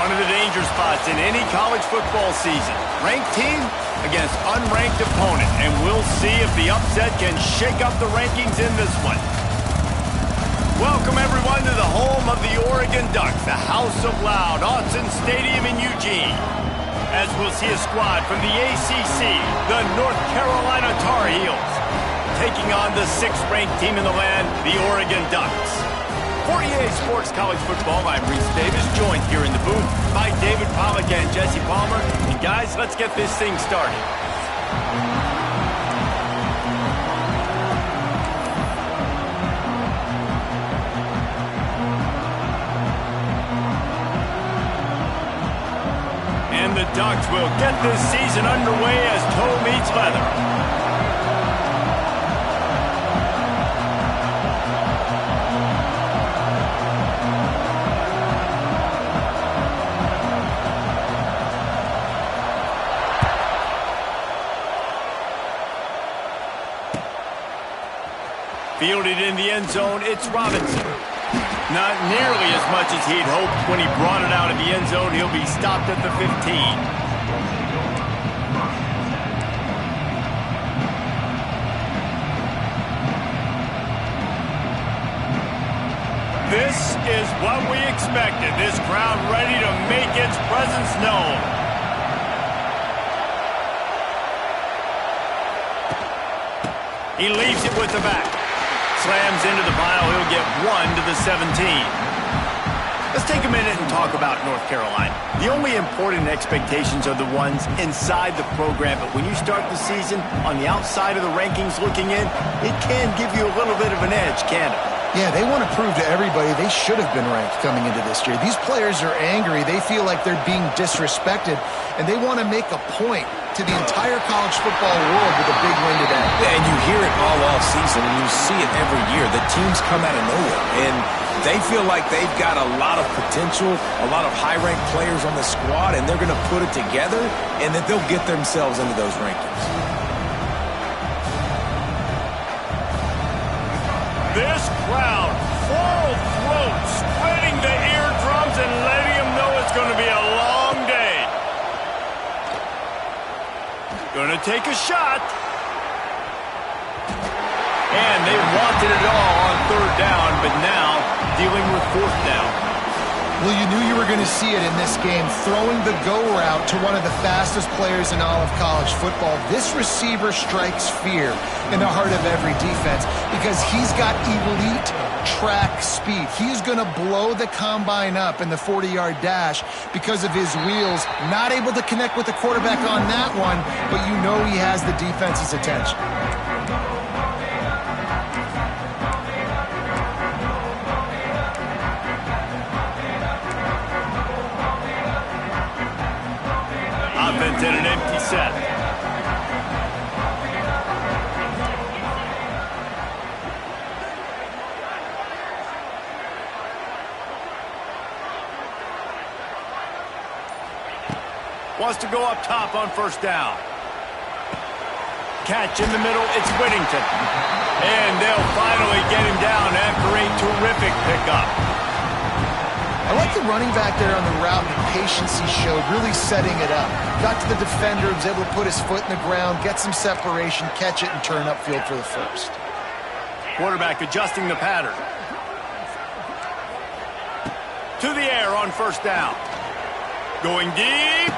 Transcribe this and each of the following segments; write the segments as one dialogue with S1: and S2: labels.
S1: One of the danger spots in any college football season. Ranked team against unranked opponent. And we'll see if the upset can shake up the rankings in this one. Welcome, everyone, to the home of the Oregon Ducks, the House of Loud, Autzen Stadium in Eugene. As we'll see a squad from the ACC, the North Carolina Tar Heels, taking on the 6th-ranked team in the land, the Oregon Ducks. 48 Sports College Football, I'm Reese Davis, joined here in the booth by David Pollack and Jesse Palmer. And guys, let's get this thing started. And the Ducks will get this season underway as toe meets leather. Fielded in the end zone, it's Robinson. Not nearly as much as he'd hoped when he brought it out of the end zone. He'll be stopped at the 15. This is what we expected. This crowd ready to make its presence known. He leaves it with the back. Slams into the pile. He'll get 1 to the 17. Let's take a minute and talk about North Carolina. The only important expectations are the ones inside the program, but when you start the season on the outside of the rankings looking in, it can give you a little bit of an edge, can't it?
S2: Yeah, they want to prove to everybody they should have been ranked coming into this year. These players are angry. They feel like they're being disrespected, and they want to make a point to the entire college football world with a big win today.
S3: Yeah, and you hear it all season, and you see it every year. The teams come out of nowhere, and they feel like they've got a lot of potential, a lot of high-ranked players on the squad, and they're going to put it together, and that they'll get themselves into those rankings.
S1: This crowd, full throat, spreading the eardrums and letting them know it's going to be a long day. Going to take a shot. And they wanted it all on 3rd down, but now dealing with 4th down.
S2: Well, you knew you were going to see it in this game, throwing the go route to one of the fastest players in all of college football. This receiver strikes fear in the heart of every defense because he's got elite track speed. He's going to blow the combine up in the 40-yard dash because of his wheels. Not able to connect with the quarterback on that one, but you know he has the defense's attention.
S1: Offense in an empty set. Wants to go up top on 1st down. Catch in the middle, it's Whittington. And they'll finally get him down after a terrific pickup.
S2: I like the running back there on the route and the patience he showed, really setting it up. Got to the defender, was able to put his foot in the ground, get some separation, catch it, and turn upfield for the 1st.
S1: Quarterback adjusting the pattern. To the air on 1st down. Going deep.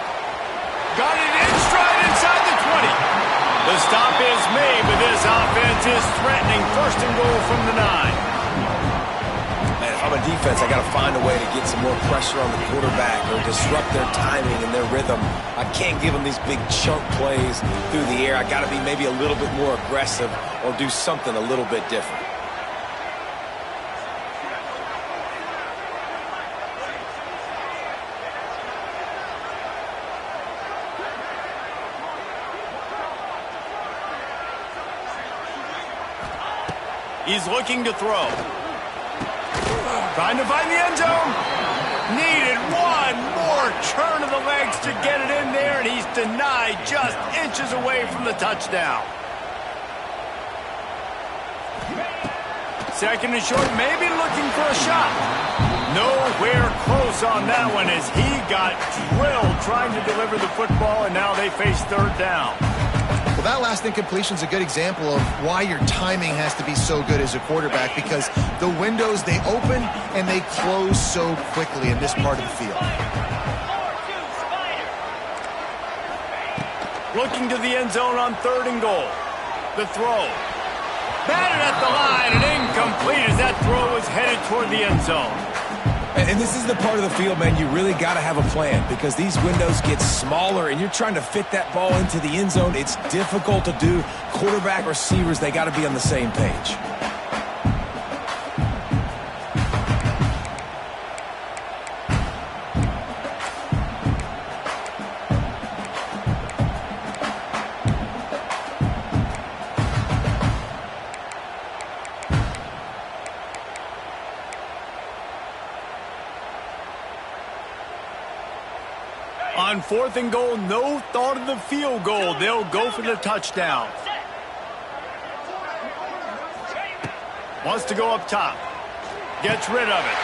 S1: Got it in stride inside the 20. The stop is made, but this offense is threatening 1st and goal from the 9.
S3: If I'm a defense, I got to find a way to get some more pressure on the quarterback or disrupt their timing and their rhythm. I can't give them these big chunk plays through the air. I got to be maybe a little bit more aggressive or do something a little bit different.
S1: He's looking to throw. Trying to find the end zone. Needed one more turn of the legs to get it in there, and he's denied just inches away from the touchdown. Second and short, maybe looking for a shot. Nowhere close on that one as he got drilled trying to deliver the football, and now they face third down.
S2: Well, that last incompletion is a good example of why your timing has to be so good as a quarterback, because the windows, they open and they close so quickly in this part of the field.
S1: Looking to the end zone on 3rd and goal. The throw. Batted at the line and incomplete as that throw is headed toward the end zone.
S3: And this is the part of the field, man, you really got to have a plan because these windows get smaller and you're trying to fit that ball into the end zone. It's difficult to do. Quarterback, receivers, they got to be on the same page.
S1: On 4th and goal, no thought of the field goal. They'll go for the touchdown. Wants to go up top. Gets rid of it.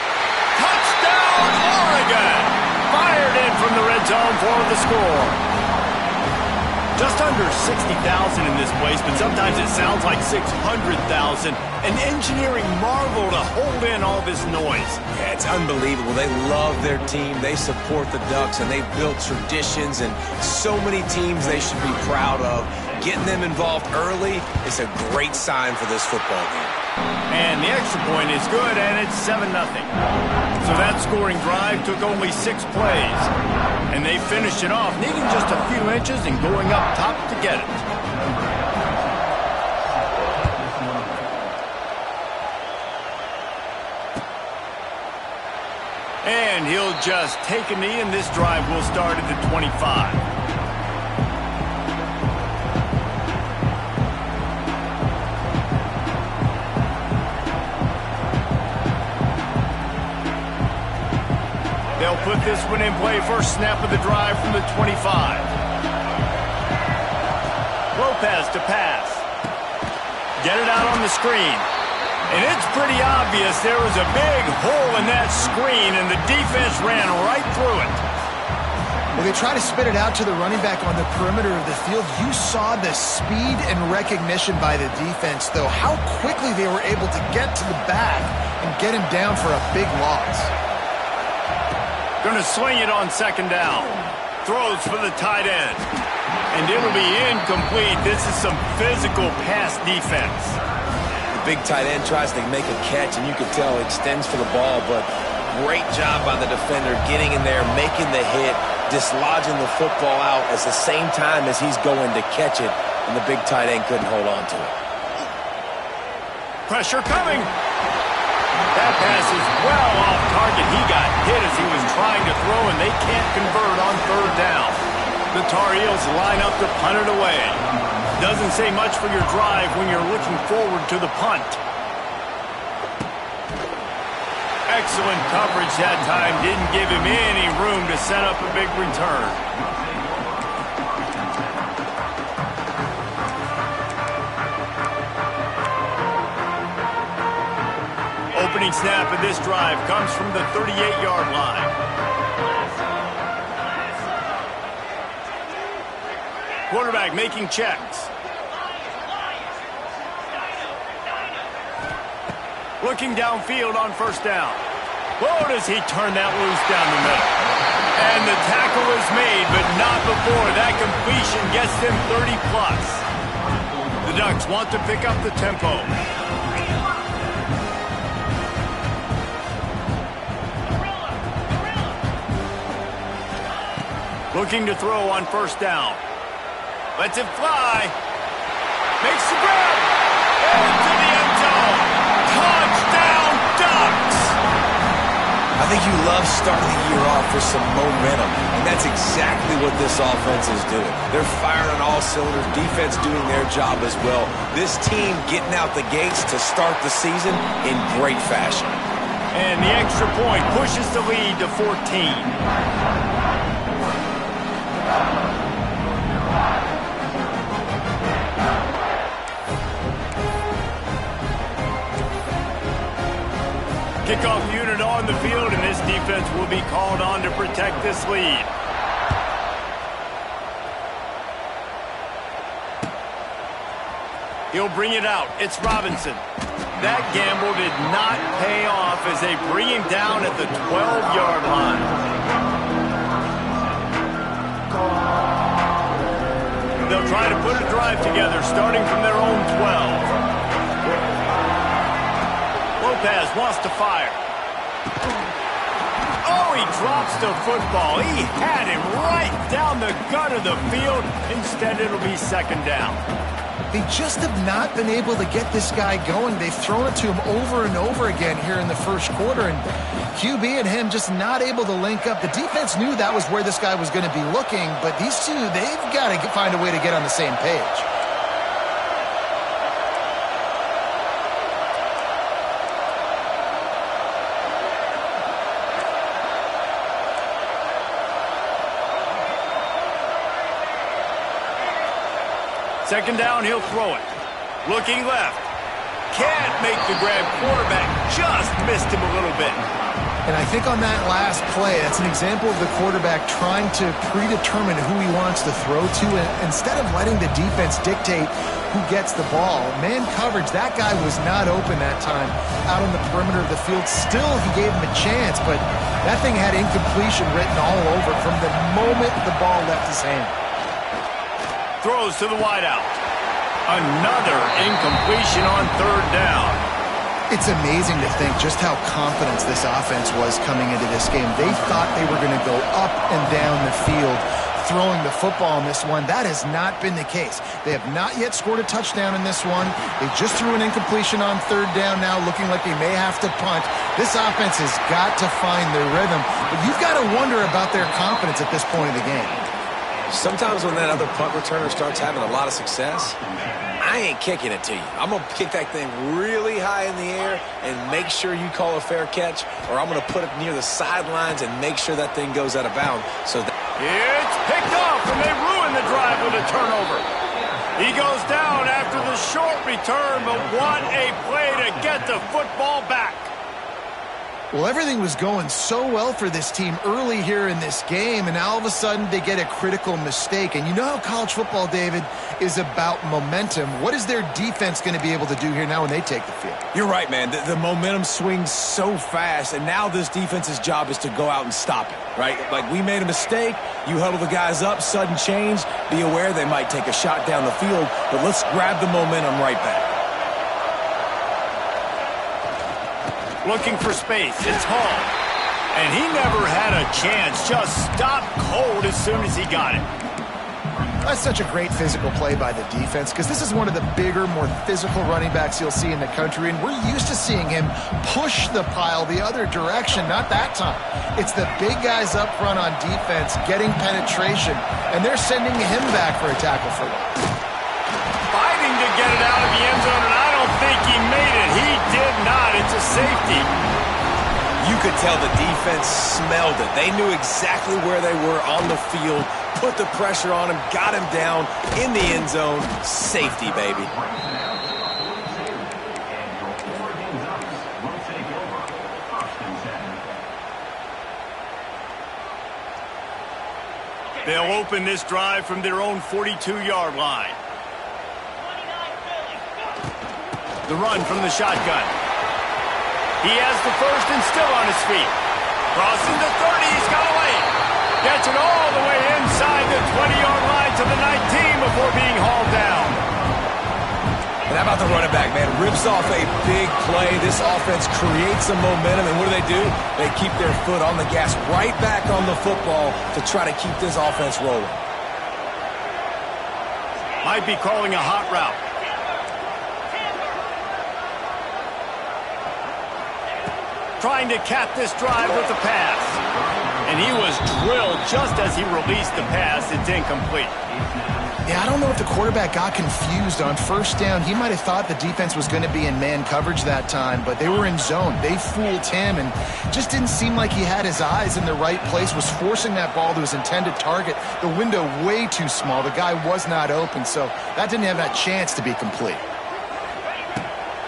S1: Touchdown, Oregon! Fired in from the red zone for the score. Just under 60,000 in this place, but sometimes it sounds like 600,000. An engineering marvel to hold in all this noise.
S3: Yeah, it's unbelievable. They love their team. They support the Ducks, and they've built traditions and so many teams they should be proud of. Getting them involved early is a great sign for this football game.
S1: And the extra point is good, and it's 7-0. So that scoring drive took only 6 plays. And they finished it off, needing just a few inches and going up top to get it. And he'll just take a knee, and this drive will start at the 25. They'll put this one in play. First snap of the drive from the 25. Lopez to pass. Get it out on the screen. And it's pretty obvious there was a big hole in that screen, and the defense ran right through it.
S2: Well, they try to spit it out to the running back on the perimeter of the field. You saw the speed and recognition by the defense, though, how quickly they were able to get to the back and get him down for a big loss.
S1: Going to swing it on 2nd down. Throws for the tight end. And it'll be incomplete. This is some physical pass defense.
S3: The big tight end tries to make a catch, and you can tell extends for the ball, but great job by the defender getting in there, making the hit, dislodging the football out at the same time as he's going to catch it, and the big tight end couldn't hold on to it.
S1: Pressure coming. That pass is well off target. He got hit as he was trying to throw, and they can't convert on 3rd down. The Tar Heels line up to punt it away. Doesn't say much for your drive when you're looking forward to the punt. Excellent coverage that time. Didn't give him any room to set up a big return. Opening snap of this drive comes from the 38-yard line. Quarterback making checks. Looking downfield on 1st down. Whoa, does he turn that loose down the middle. And the tackle is made, but not before. That completion gets them 30+. The Ducks want to pick up the tempo. Looking to throw on 1st down. Lets it fly. Makes the grab. Into the end zone. Touchdown, Ducks!
S3: I think you love starting the year off with some momentum, and that's exactly what this offense is doing. They're firing on all cylinders, defense doing their job as well. This team getting out the gates to start the season in great fashion.
S1: And the extra point pushes the lead to 14. Kickoff unit on the field, and this defense will be called on to protect this lead. He'll bring it out. It's Robinson. That gamble did not pay off as they bring him down at the 12-yard line. They'll try to put a drive together, starting from their own 12. Lopez wants to fire. Oh, he drops the football. He had him right down the gut of the field. Instead, it'll be second down.
S2: They just have not been able to get this guy going. They've thrown it to him over and over again here in the first quarter, and QB and him just not able to link up. The defense knew that was where this guy was going to be looking, but these two, they've got to find a way to get on the same page.
S1: Second down, he'll throw it. Looking left. Can't make the grab. Quarterback just missed him a little bit.
S2: And I think on that last play, that's an example of the quarterback trying to predetermine who he wants to throw to, and instead of letting the defense dictate who gets the ball. Man coverage, that guy was not open that time out on the perimeter of the field. Still, he gave him a chance, but that thing had incompletion written all over it from the moment the ball left his hand.
S1: Throws to the wideout. Another incompletion on third down.
S2: It's amazing to think just how confident this offense was coming into this game. They thought they were going to go up and down the field throwing the football in this one. That has not been the case. They have not yet scored a touchdown in this one. They just threw an incompletion on third down now, looking like they may have to punt. This offense has got to find their rhythm, but you've got to wonder about their confidence at this point of the game.
S3: Sometimes when that other punt returner starts having a lot of success, I ain't kicking it to you. I'm going to kick that thing really high in the air and make sure you call a fair catch, or I'm going to put it near the sidelines and make sure that thing goes out of bounds. So
S1: it's picked off, and they ruin the drive with a turnover. He goes down after the short return, but what a play to get the football back.
S2: Well, everything was going so well for this team early here in this game, and now all of a sudden they get a critical mistake. And you know how college football, David, is about momentum. What is their defense going to be able to do here now when they take the field?
S4: You're right, man. The momentum swings so fast, and now this defense's job is to go out and stop it, right? Like, we made a mistake. You huddle the guys up, sudden change. Be aware they might take a shot down the field, but let's grab the momentum right back.
S1: Looking for space. It's Hall. And he never had a chance. Just stopped cold as soon as he got it.
S2: That's such a great physical play by the defense, because this is one of the bigger, more physical running backs you'll see in the country, and we're used to seeing him push the pile the other direction. Not that time. It's the big guys up front on defense getting penetration, and they're sending him back for a tackle for one.
S1: Fighting to get it out of the end zone, and I don't think he made it. He did not. It's a safety.
S3: you could tell the defense smelled it. They knew exactly where they were on the field, put the pressure on him, got him down in the end zone. Safety, baby.
S1: They'll open this drive from their own 42-yard line. The run from the shotgun. He has the first and still on his feet. Crossing the 30, he's got away. Gets it all the way inside the 20-yard line to the 19 before being hauled down.
S4: And how about the running back, man? Rips off a big play. This offense creates some momentum, and what do? They keep their foot on the gas, right back on the football to try to keep this offense rolling.
S1: Might be calling a hot route. Trying to cap this drive with the pass. And he was drilled just as he released the pass. It's incomplete.
S2: Yeah, I don't know if the quarterback got confused on first down. He might have thought the defense was going to be in man coverage that time, but they were in zone. They fooled him and just didn't seem like he had his eyes in the right place, was forcing that ball to his intended target. The window way too small. The guy was not open, so that didn't have that chance to be complete.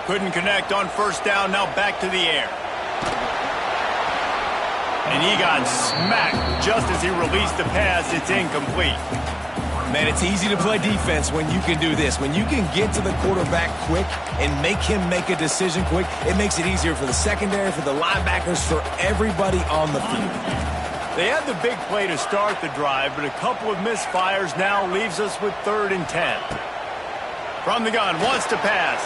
S1: Couldn't connect on first down. Now back to the air. And he got smacked just as he released the pass. It's incomplete.
S4: Man, it's easy to play defense when you can do this. When you can get to the quarterback quick and make him make a decision quick, it makes it easier for the secondary, for the linebackers, for everybody on the field.
S1: They had the big play to start the drive, but a couple of misfires now leaves us with 3rd and 10. From the gun, wants to pass.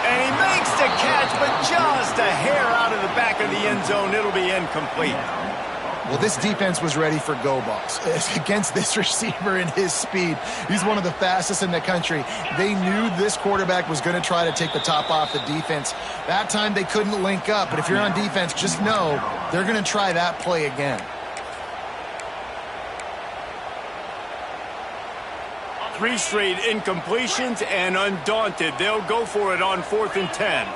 S1: And he makes the catch, but just a hair out of the back of the end zone. It'll be incomplete.
S2: Well, this defense was ready for go balls against this receiver and his speed. He's one of the fastest in the country. They knew this quarterback was going to try to take the top off the defense. That time they couldn't link up, but if you're on defense, just know they're going to try that play again.
S1: 3 straight incompletions, and undaunted, they'll go for it on 4th and 10.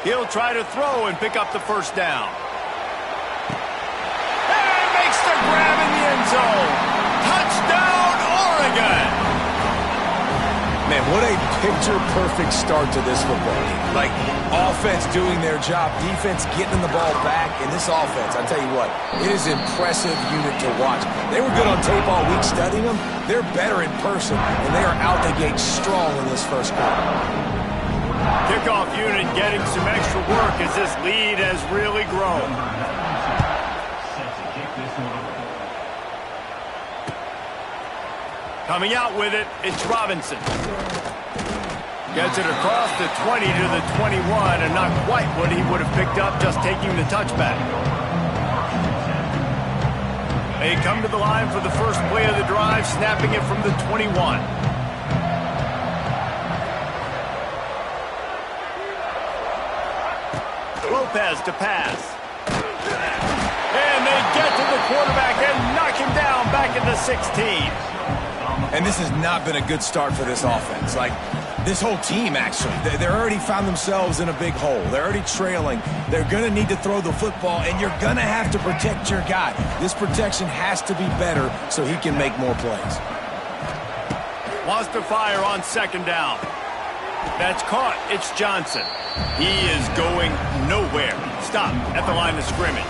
S1: He'll try to throw and pick up the 1st down. And makes the grab in the end zone. Touchdown, Oregon!
S4: Man, what a picture-perfect start to this football game. Like, offense doing their job, defense getting the ball back. In this offense, I tell you what, it is an impressive unit to watch. They were good on tape all week studying them. They're better in person, and they are out the gate strong in this first quarter.
S1: Kickoff unit getting some extra work as this lead has really grown. Coming out with it, it's Robinson. Gets it across the 20 to the 21, and not quite what he would have picked up just taking the touchback. They come to the line for the first play of the drive, snapping it from the 21. Lopez to pass. And they get to the quarterback and knock him down back at the 16.
S4: And this has not been a good start for this offense. Like, this whole team, actually. They're already found themselves in a big hole. They're already trailing. They're going to need to throw the football, and you're going to have to protect your guy. This protection has to be better so he can make more plays.
S1: Wants to fire on 2nd down. That's caught. It's Johnson. He is going nowhere. Stop at the line of scrimmage.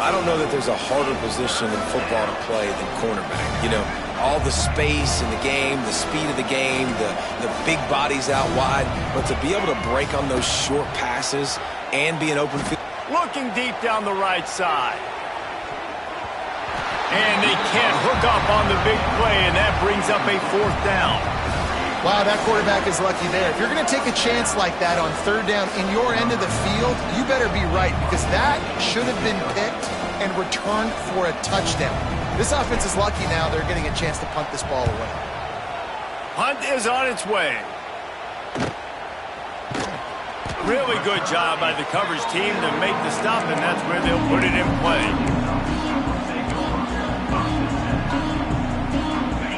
S3: I don't know that there's a harder position in football to play than cornerback. You know, all the space in the game, the speed of the game, the big bodies out wide. But to be able to break on those short passes and be an open field.
S1: Looking deep down the right side. And they can't hook up on the big play, and that brings up a 4th down.
S2: Wow, that quarterback is lucky there. If you're going to take a chance like that on 3rd down in your end of the field, you better be right, because that should have been picked and returned for a touchdown. This offense is lucky now they're getting a chance to punt this ball away.
S1: Punt is on its way. Really good job by the coverage team to make the stop, and that's where they'll put it in play.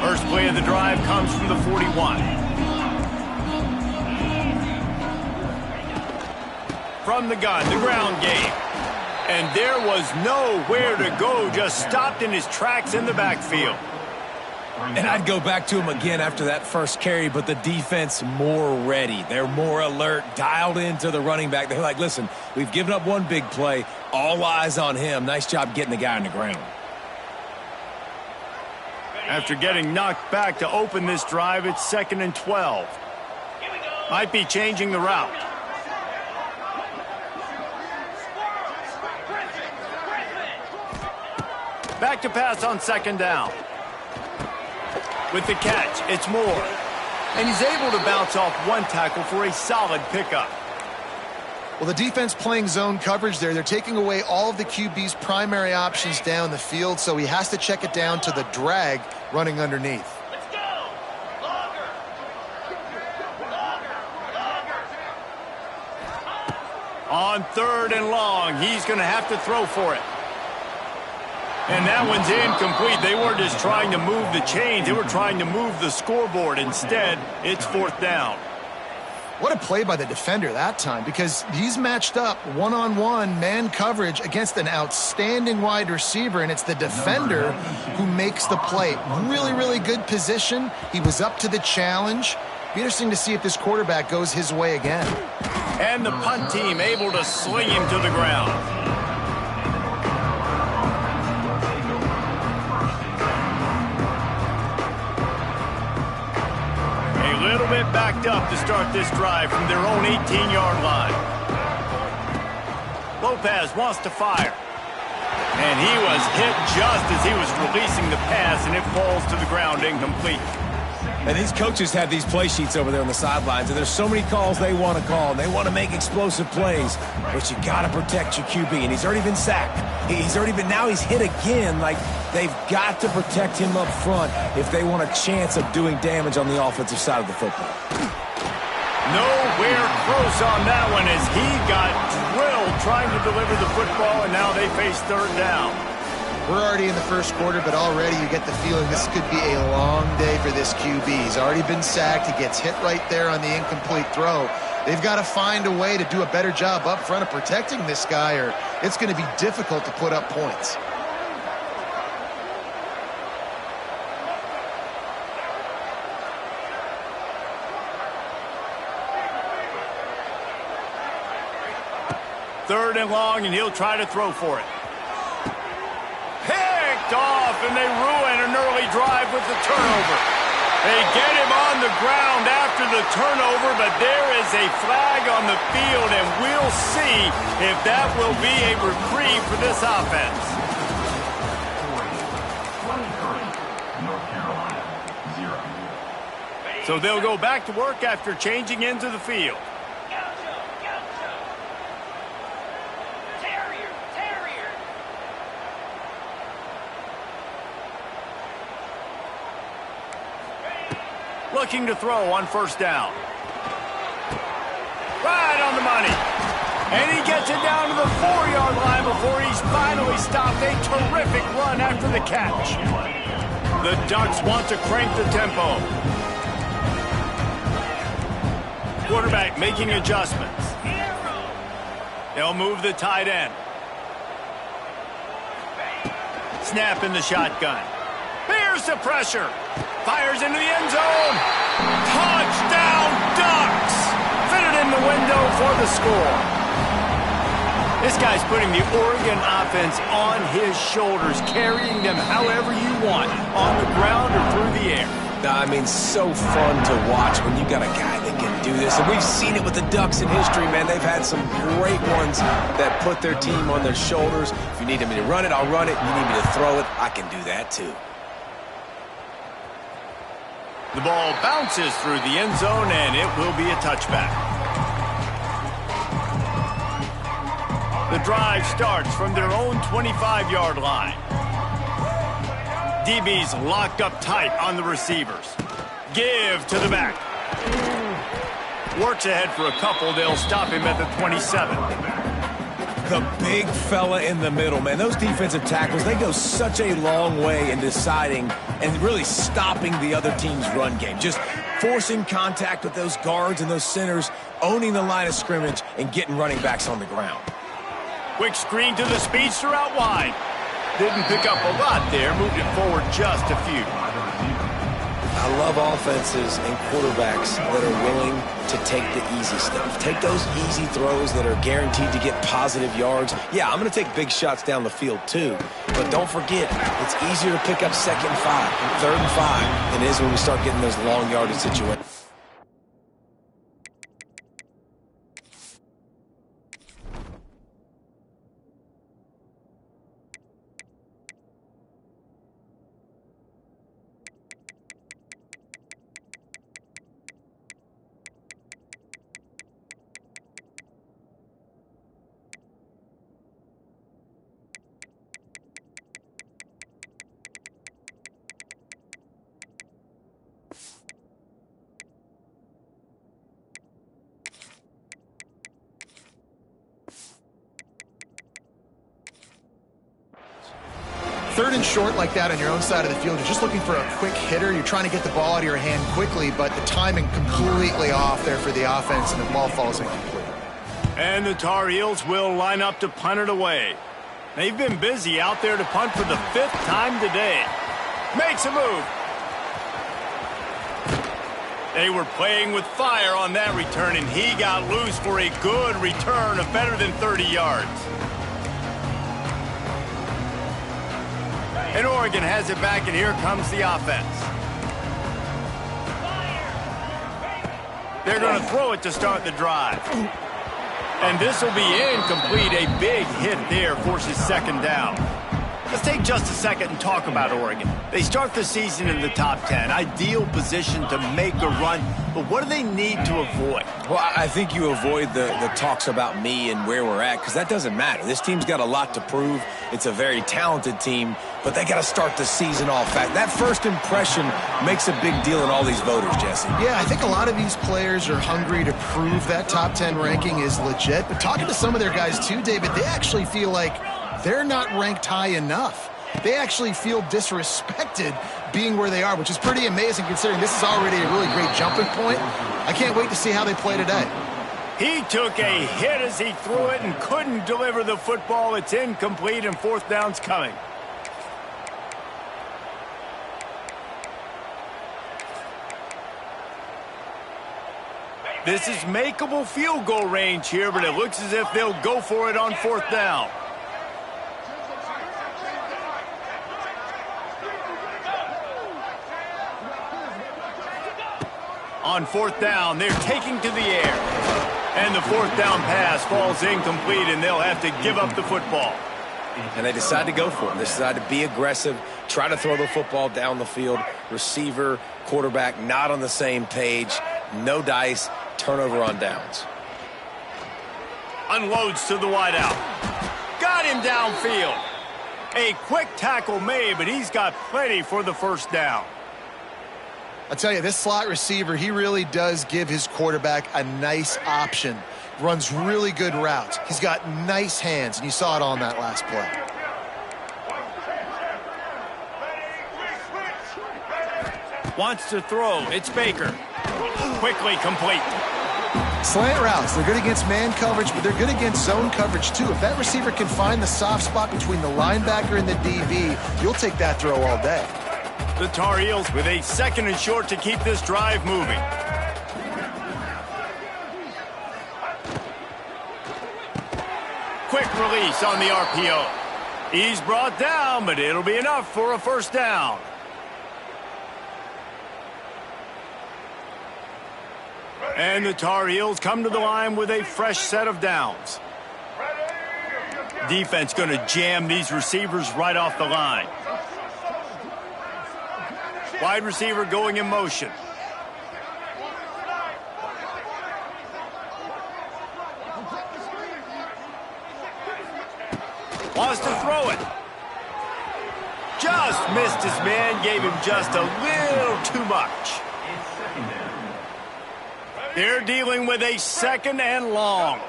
S1: First play of the drive comes from the 41. From the gun, the ground game. And there was nowhere to go, just stopped in his tracks in the backfield.
S4: And I'd go back to him again after that first carry, but the defense more ready. They're more alert, dialed into the running back. They're like, listen, we've given up one big play. All eyes on him. Nice job getting the guy on the ground.
S1: After getting knocked back to open this drive, it's 2nd and 12. Might be changing the route. Back to pass on 2nd down. With the catch, it's Moore. And he's able to bounce off one tackle for a solid pickup.
S2: Well, the defense playing zone coverage there. They're taking away all of the QB's primary options down the field, so he has to check it down to the drag running underneath.
S1: Let's go! Longer. On 3rd and long, he's going to have to throw for it. And that one's incomplete. They weren't just trying to move the chains. They were trying to move the scoreboard. Instead, it's 4th down.
S2: What a play by the defender that time, because he's matched up one-on-one man coverage against an outstanding wide receiver, and it's the defender who makes the play. Really, really good position. He was up to the challenge. Be interesting to see if this quarterback goes his way again.
S1: And the punt team able to sling him to the ground. A little bit backed up to start this drive from their own 18-yard line. Lopez wants to fire. And he was hit just as he was releasing the pass, and it falls to the ground incomplete.
S4: And these coaches have these play sheets over there on the sidelines, and there's so many calls they want to call, and they want to make explosive plays, but you got to protect your QB, and he's already been sacked. Now he's hit again. Like, they've got to protect him up front if they want a chance of doing damage on the offensive side of the football.
S1: Nowhere close on that one as he got drilled trying to deliver the football, and now they face third down.
S2: We're already in the first quarter, but already you get the feeling this could be a long day for this QB. He's already been sacked. He gets hit right there on the incomplete throw. They've got to find a way to do a better job up front of protecting this guy, or it's going to be difficult to put up points.
S1: Third and long, and he'll try to throw for it. Picked off, and they ruin an early drive with the turnover. They get him on the ground after the turnover, but there is a flag on the field, and we'll see if that will be a reprieve for this offense. So they'll go back to work after changing into the field. Looking to throw on first down. Right on the money. And he gets it down to the 4-yard line before he's finally stopped. A terrific run after the catch. The Ducks want to crank the tempo. Quarterback making adjustments. They'll move the tight end. Snap in the shotgun. Here's the pressure. Fires into the end zone. Touchdown, Ducks! Fitted in the window for the score. This guy's putting the Oregon offense on his shoulders, carrying them however you want, on the ground or through the air.
S3: I mean, so fun to watch when you got a guy that can do this. And we've seen it with the Ducks in history, man. They've had some great ones that put their team on their shoulders. If you need me to run it, I'll run it. You need me to throw it, I can do that too.
S1: The ball bounces through the end zone, and it will be a touchback. The drive starts from their own 25-yard line. DB's locked up tight on the receivers. Give to the back. Works ahead for a couple. They'll stop him at the 27.
S4: The big fella in the middle, man. Those defensive tackles, they go such a long way in deciding and really stopping the other team's run game. Just forcing contact with those guards and those centers, owning the line of scrimmage, and getting running backs on the ground.
S1: Quick screen to the speedster out wide. Didn't pick up a lot there, moved it forward just a few.
S3: I love offenses and quarterbacks that are willing to take the easy stuff. Take those easy throws that are guaranteed to get positive yards. Yeah, I'm going to take big shots down the field too. But don't forget, it's easier to pick up second and 5, third and 5 than it is when we start getting those long yardage situations.
S2: 3rd and short like that on your own side of the field, you're just looking for a quick hitter. You're trying to get the ball out of your hand quickly, but the timing completely off there for the offense, and the ball falls incomplete.
S1: And the Tar Heels will line up to punt it away. They've been busy out there to punt for the 5th time today. Makes a move. They were playing with fire on that return, and he got loose for a good return of better than 30 yards. And Oregon has it back, and here comes the offense. They're going to throw it to start the drive. And this will be incomplete. A big hit there forces 2nd down. Let's take just a second and talk about Oregon. They start the season in the top 10. Ideal position to make a run. But what do they need to avoid?
S3: Well, I think you avoid the talks about me and where we're at, because that doesn't matter. This team's got a lot to prove. It's a very talented team, but they got to start the season off fast. That first impression makes a big deal in all these voters, Jesse.
S2: Yeah, I think a lot of these players are hungry to prove that top 10 ranking is legit. But talking to some of their guys too, David, they actually feel like they're not ranked high enough. They actually feel disrespected being where they are, which is pretty amazing considering this is already a really great jumping point. I can't wait to see how they play today.
S1: He took a hit as he threw it and couldn't deliver the football. It's incomplete, and 4th down's coming. This is makeable field goal range here, but it looks as if they'll go for it on 4th down. On 4th down, they're taking to the air. And the 4th down pass falls incomplete, and they'll have to give up the football.
S3: And they decide to go for it. They decide to be aggressive, try to throw the football down the field. Receiver, quarterback, not on the same page. No dice, turnover on downs.
S1: Unloads to the wideout. Got him downfield. A quick tackle made, but he's got plenty for the 1st down.
S2: I'll tell you, this slot receiver, he really does give his quarterback a nice option. Runs really good routes. He's got nice hands, and you saw it all in that last play.
S1: Wants to throw. It's Baker. Quickly complete.
S2: Slant routes, they're good against man coverage, but they're good against zone coverage too. If that receiver can find the soft spot between the linebacker and the DB, you'll take that throw all day.
S1: The Tar Heels with a 2nd and short to keep this drive moving. Quick release on the RPO. He's brought down, but it'll be enough for a 1st down. And the Tar Heels come to the line with a fresh set of downs. Defense going to jam these receivers right off the line. Wide receiver going in motion. Wants to throw it. Just missed his man, gave him just a little too much. They're dealing with a 2nd and long.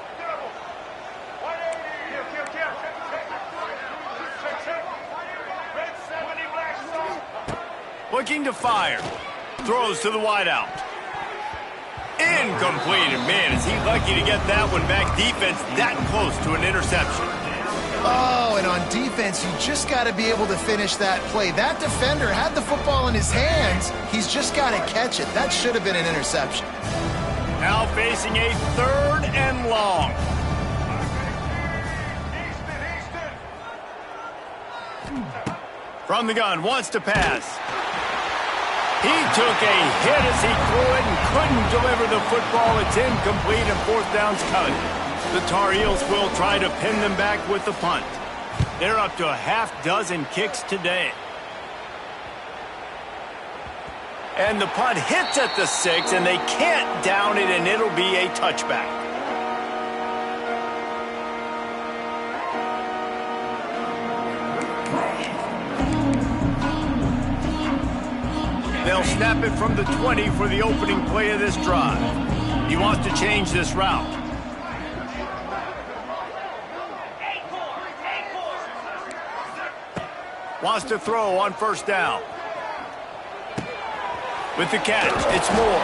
S1: Looking to fire. Throws to the wideout. Incomplete. And man, is he lucky to get that one back. Defense that close to an interception.
S2: Oh, and on defense, you just got to be able to finish that play. That defender had the football in his hands. He's just got to catch it. That should have been an interception.
S1: Now facing a 3rd and long. From the gun, wants to pass. He took a hit as he threw it and couldn't deliver the football. It's incomplete, and 4th down's coming. The Tar Heels will try to pin them back with the punt. They're up to a half-dozen kicks today. And the punt hits at the 6, and they can't down it, and it'll be a touchback. They'll snap it from the 20 for the opening play of this drive. He wants to change this route. Wants to throw on first down. With the catch, it's Moore.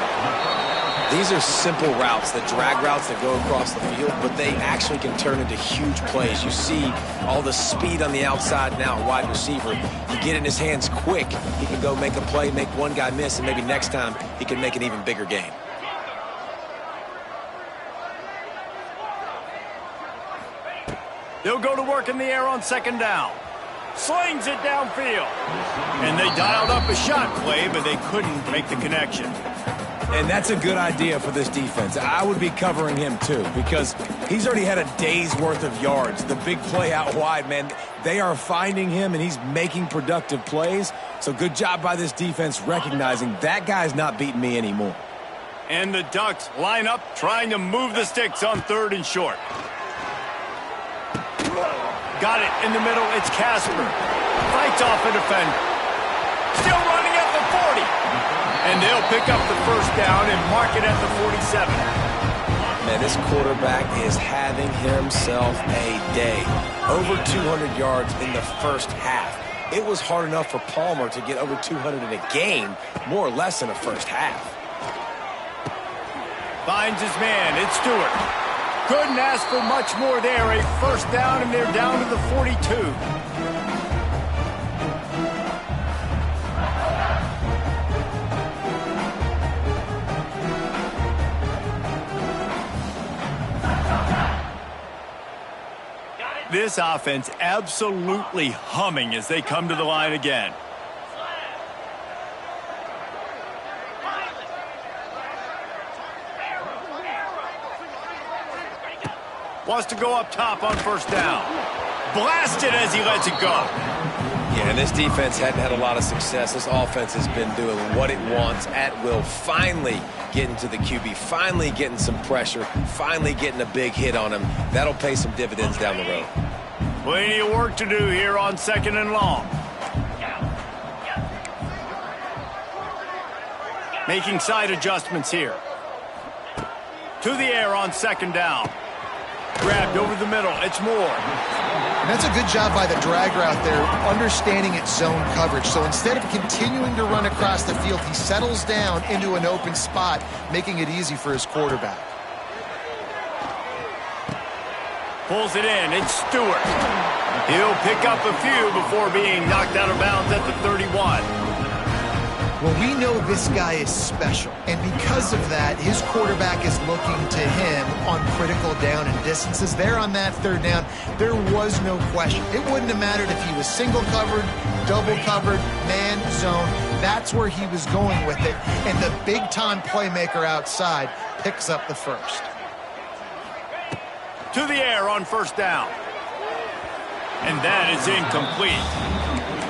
S3: These are simple routes, the drag routes that go across the field, but they actually can turn into huge plays. You see all the speed on the outside now, wide receiver. You get in his hands quick, he can go make a play, make one guy miss, and maybe next time he can make an even bigger gain.
S1: They'll go to work in the air on second down. Slings it downfield. And they dialed up a shot play, but they couldn't make the connection.
S4: And that's a good idea for this defense. I would be covering him too, because he's already had a day's worth of yards. The big play out wide, man, they are finding him and he's making productive plays. So good job by this defense recognizing that guy's not beating me anymore.
S1: And the Ducks line up trying to move the sticks on third and short. Got it in the middle. It's Casper. Fights off a defender. Still running at the 40. And they'll pick up the first down and mark it at the 47.
S3: Man, this quarterback is having himself a day. Over 200 yards in the first half. It was hard enough for Palmer to get over 200 in a game, more or less in the first half.
S1: Finds his man. It's Stewart. Couldn't ask for much more there. A first down, and they're down to the 42. This offense absolutely humming as they come to the line again. Wants to go up top on first down. Blasted as he lets it go.
S3: Yeah, and this defense hadn't had a lot of success. This offense has been doing what it wants at will. Finally getting to the QB. Finally getting some pressure. Finally getting a big hit on him. That'll pay some dividends down the road.
S1: Plenty of work to do here on second and long. Making side adjustments here. To the air on second down. Grabbed over the middle. It's Moore.
S2: And that's a good job by the drag route there, understanding its zone coverage. So instead of continuing to run across the field, he settles down into an open spot, making it easy for his quarterback.
S1: Pulls it in. It's Stewart. He'll pick up a few before being knocked out of bounds at the 31.
S2: Well, we know this guy is special, and because of that, his quarterback is looking to him on critical down and distances. There on that third down, there was no question. It wouldn't have mattered if he was single covered, double covered, man, zone. That's where he was going with it, and the big-time playmaker outside picks up the first.
S1: To the air on first down. And that is incomplete.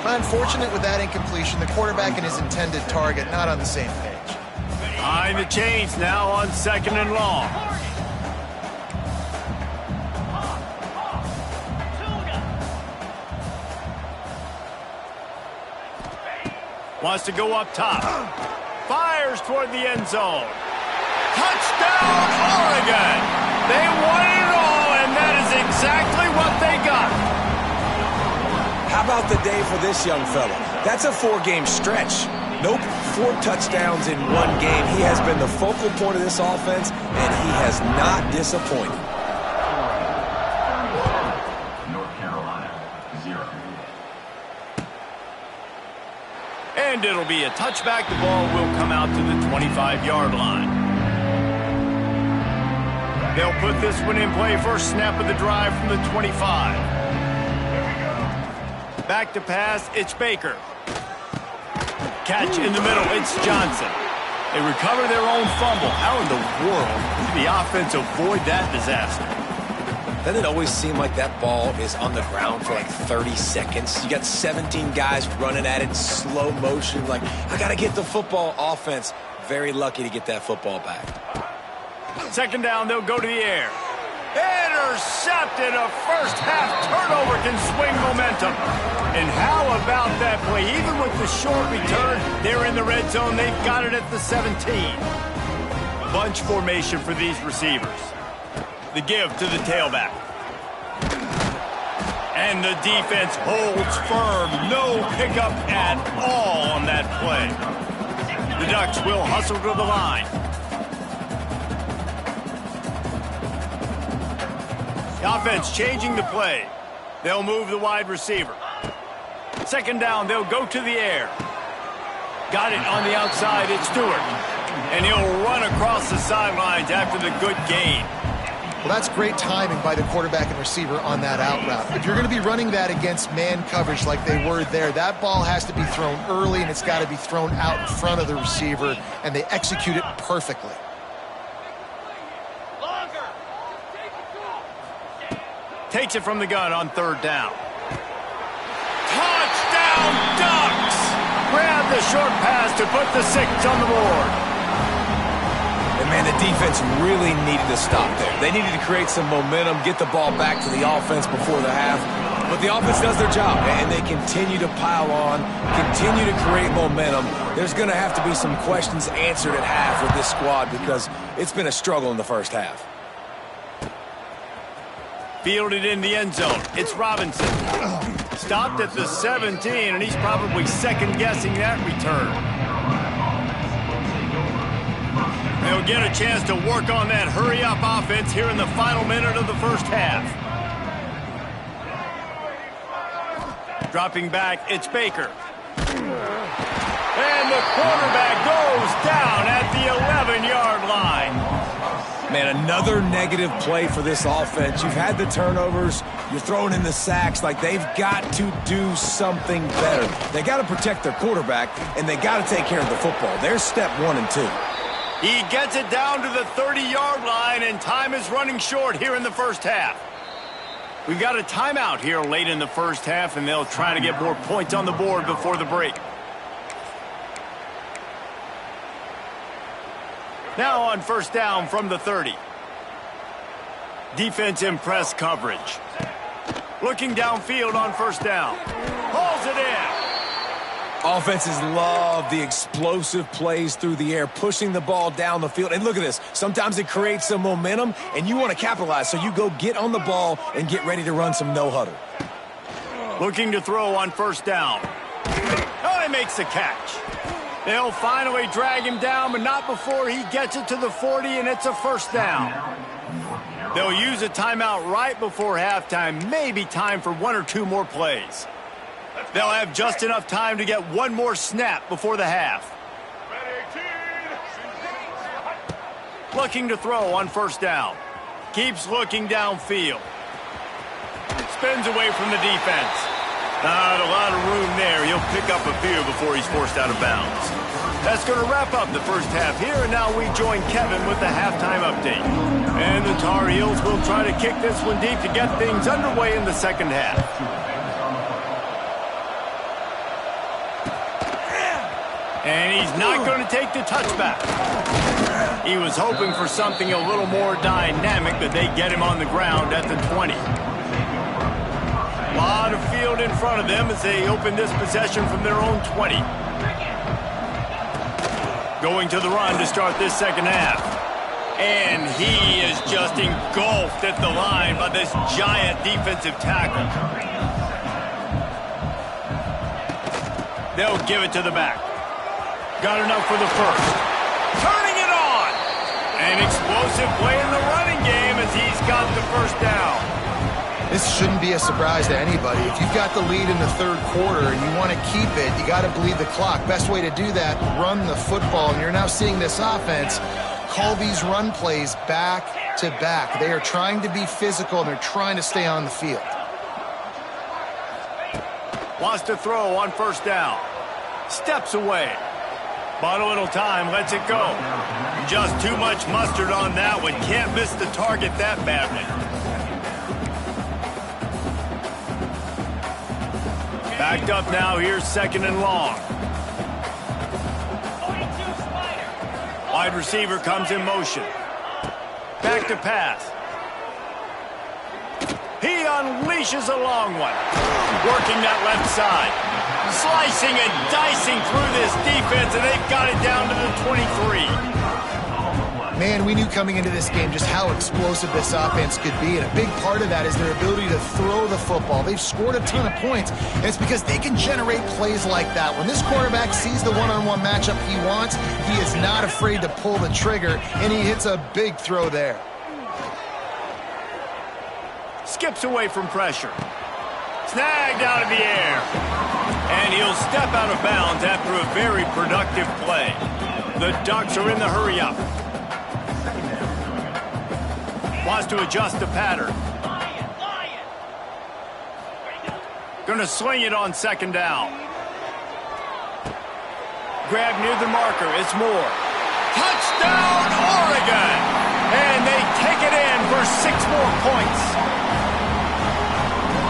S2: Unfortunate with that incompletion, the quarterback and his intended target not on the same page.
S1: Behind the chains now on second and long. Wants to go up top. Fires toward the end zone. Touchdown, Oregon! They won it all, and that is exactly what they got.
S4: How about the day for this young fella? That's a 4-game stretch. Nope, 4 touchdowns in 1 game. He has been the focal point of this offense, and he has not disappointed.
S5: North Carolina, 0.
S1: And it'll be a touchback. The ball will come out to the 25-yard line. They'll put this one in play. First snap of the drive from the 25. Back to pass, it's Baker. Catch in the middle, it's Johnson. They recover their own fumble. How in the world did the offense avoid that disaster?
S3: Doesn't it always seem like that ball is on the ground for like 30 seconds? You got 17 guys running at it, slow motion, like, I got to get the football. Offense, very lucky to get that football back.
S1: Second down, they'll go to the air. Intercepted. A first-half turnover can swing momentum. And how about that play? Even with the short return, they're in the red zone. They've got it at the 17. Bunch formation for these receivers. The give to the tailback. And the defense holds firm. No pickup at all on that play. The Ducks will hustle to the line. The offense changing the play. They'll move the wide receiver. Second down, they'll go to the air. Got it on the outside, it's Stewart. And he'll run across the sidelines after the good gain.
S2: Well, that's great timing by the quarterback and receiver on that out route. If you're going to be running that against man coverage like they were there, that ball has to be thrown early and it's got to be thrown out in front of the receiver, and they execute it perfectly.
S1: Takes it from the gun on third down. Touchdown, Ducks! Grab the short pass to put the 6 on the board.
S4: And, man, the defense really needed to stop there. They needed to create some momentum, get the ball back to the offense before the half. But the offense does their job, and they continue to pile on, continue to create momentum. There's going to have to be some questions answered at half with this squad because it's been a struggle in the first half.
S1: Fielded in the end zone. It's Robinson. Stopped at the 17, and he's probably second-guessing that return. They'll get a chance to work on that hurry-up offense here in the final minute of the first half. Dropping back, it's Baker. And the quarterback goes down at the 11-yard line.
S4: Man, another negative play for this offense. You've had the turnovers. You're throwing in the sacks. Like, they've got to do something better. They got to protect their quarterback, and they got to take care of the football. There's step 1 and 2.
S1: He gets it down to the 30-yard line, and time is running short here in the first half. We've got a timeout here late in the first half, and they'll try to get more points on the board before the break. Now on first down from the 30. Defense in press coverage. Looking downfield on first down. Hauls it in.
S4: Offenses love the explosive plays through the air, pushing the ball down the field. And look at this. Sometimes it creates some momentum, and you want to capitalize. So you go get on the ball and get ready to run some no-huddle.
S1: Looking to throw on first down. Oh, he makes the catch. They'll finally drag him down, but not before he gets it to the 40, and it's a first down. They'll use a timeout right before halftime. Maybe time for 1 or 2 more plays. They'll have just enough time to get 1 more snap before the half. Looking to throw on first down. Keeps looking downfield. Spins away from the defense. Not a lot of room there. He'll pick up a few before he's forced out of bounds. That's going to wrap up the first half here, and now we join Kevin with the halftime update. And the Tar Heels will try to kick this one deep to get things underway in the second half. And he's not going to take the touchback. He was hoping for something a little more dynamic, but they get him on the ground at the 20. A lot of field in front of them as they open this possession from their own 20. Going to the run to start this second half. And he is just engulfed at the line by this giant defensive tackle. They'll give it to the back. Got enough for the first. Turning it on. An explosive play in the running game as he's got the first down.
S2: This shouldn't be a surprise to anybody. If you've got the lead in the third quarter and you want to keep it, you got to bleed the clock. Best way to do that, run the football. And you're now seeing this offense call these run plays back to back. They are trying to be physical, and they're trying to stay on the field.
S1: Wants to throw on first down. Steps away. Bought a little time, lets it go. Just too much mustard on that one. Can't miss the target that badly. Backed up now, here's second and long. Wide receiver comes in motion. Back to pass. He unleashes a long one. Working that left side. Slicing and dicing through this defense, and they've got it down to the 23.
S2: Man, we knew coming into this game just how explosive this offense could be, and a big part of that is their ability to throw the football. They've scored a ton of points, and it's because they can generate plays like that. When this quarterback sees the one-on-one matchup he wants, he is not afraid to pull the trigger, and he hits a big throw there.
S1: Skips away from pressure. Snagged out of the air. And he'll step out of bounds after a very productive play. The Ducks are in the hurry-up. Wants to adjust the pattern. Gonna sling it on second down. Grab near the marker. It's Moore. Touchdown, Oregon! And they take it in for 6 more points.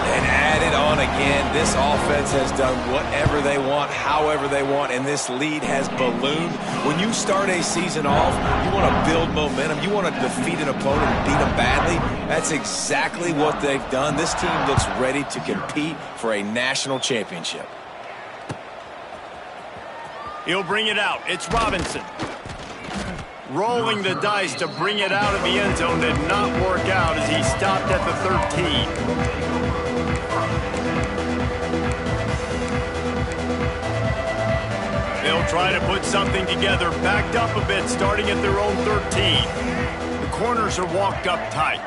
S3: And add it on again. This offense has done whatever they want, however they want, and this lead has ballooned. When you start a season off, you want to build momentum. You want to defeat an opponent and beat them badly. That's exactly what they've done. This team looks ready to compete for a national championship.
S1: He'll bring it out. It's Robinson. Rolling the dice to bring it out of the end zone did not work out as he stopped at the 13. They'll try to put something together, backed up a bit, starting at their own 13. The corners are walked up tight.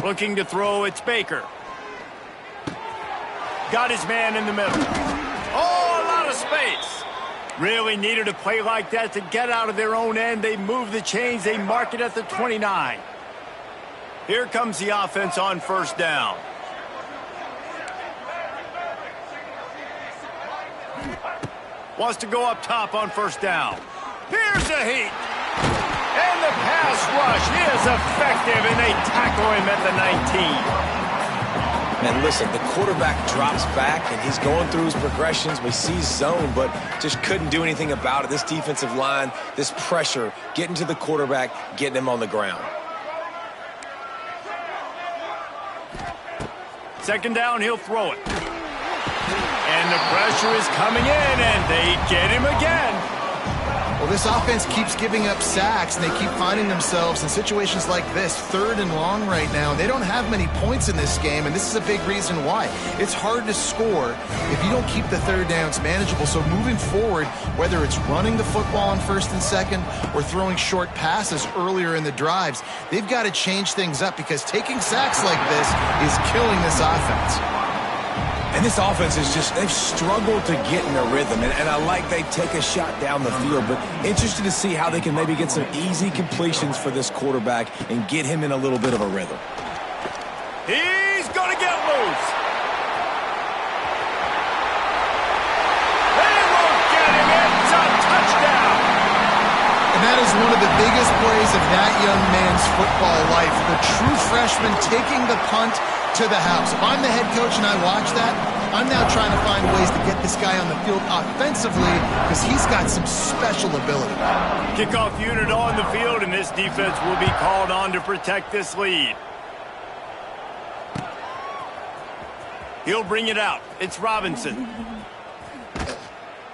S1: Looking to throw, it's Baker. Got his man in the middle. Oh, a lot of space. Really needed a play like that to get out of their own end. They move the chains. They mark it at the 29. Here comes the offense on first down. Wants to go up top on first down. Here's the heat. And the pass rush is effective, and they tackle him at the 19.
S3: And listen, the quarterback drops back, and he's going through his progressions. We see zone, but just couldn't do anything about it. This defensive line, this pressure, getting to the quarterback, getting him on the ground.
S1: Second down, he'll throw it. And the pressure is coming in, and they get him again.
S2: Well, this offense keeps giving up sacks, and they keep finding themselves in situations like this, 3rd and long right now. They don't have many points in this game, and this is a big reason why. It's hard to score if you don't keep the 3rd downs manageable. So moving forward, whether it's running the football on 1st and 2nd or throwing short passes earlier in the drives, they've got to change things up because taking sacks like this is killing this offense.
S3: And this offense is just, they've struggled to get in a rhythm. And I like they take a shot down the field, but interested to see how they can maybe get some easy completions for this quarterback and get him in a little bit of a rhythm.
S1: He's going to get loose. They won't get him. It's a touchdown.
S2: And that is one of the biggest plays of that young man's football life. The true freshman taking the punt to the house. If I'm the head coach and I watch that, I'm now trying to find ways to get this guy on the field offensively because he's got some special ability.
S1: Kickoff unit on the field, and this defense will be called on to protect this lead. He'll bring it out. It's Robinson.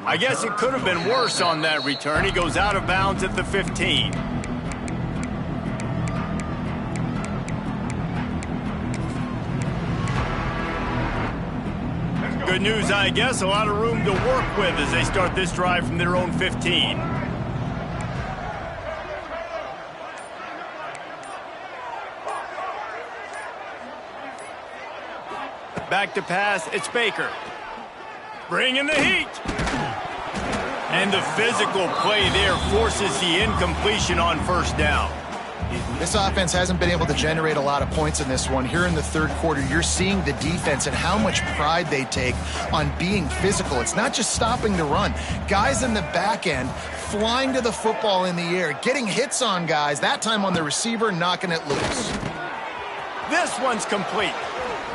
S1: I guess it could have been worse on that return. He goes out of bounds at the 15. Good news, I guess. A lot of room to work with as they start this drive from their own 15. Back to pass. It's Baker. Bringing the heat. And the physical play there forces the incompletion on first down.
S2: This offense hasn't been able to generate a lot of points in this one. Here in the 3rd quarter, you're seeing the defense and how much pride they take on being physical. It's not just stopping the run. Guys in the back end flying to the football in the air, getting hits on guys, that time on the receiver, knocking it loose.
S1: This one's complete.